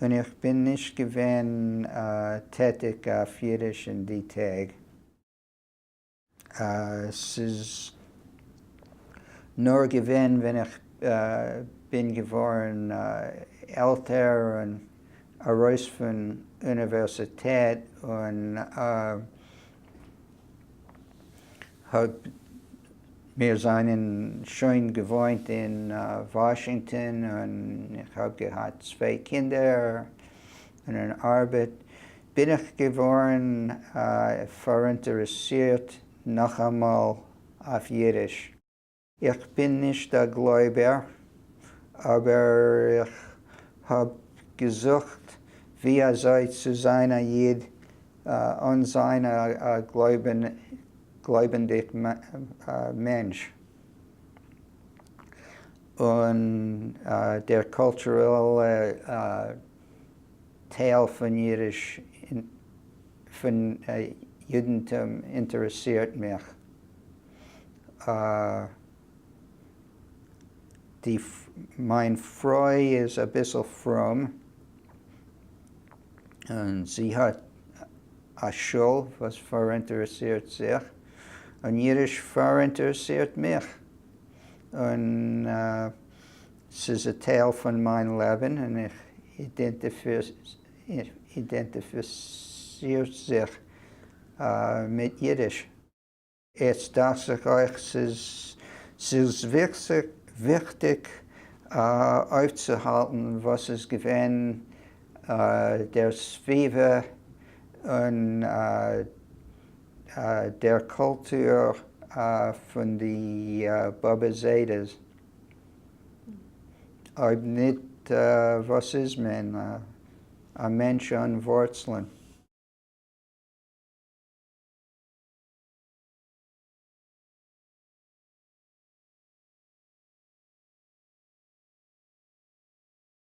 Und ich bin nicht gewesen tätig auf Yiddish in die Tag. Es ist nur gewesen, wenn ich bin geworden älter und raus von Universität und wir sind schon gewohnt in Washington und ich habe gehabt 2 Kinder und eine Arbeit. Bin ich geworden verinteressiert noch einmal auf Yiddish. Ich bin nicht der Gläubiger, aber ich habe gesucht, wie sei zu sein ein Jid und sein gläubiger Mensch. Und der kulturelle Teil von Yiddish, von Judentum interessiert mich. Meine Frau ist ein bisschen fromm und sie hat eine Schule, was verinteressiert sich. Und Yiddish verinteressiert mich. Und es ist ein Teil von meinem Leben und ich identifiziere sich mit Yiddish. Jetzt dachte ich euch, es ist wichtig aufzuhalten, was es gewesen der Zwiebel und der Kultur von den Baba Zetas. Aber nicht, was ist man? Ein Mensch an Wurzeln.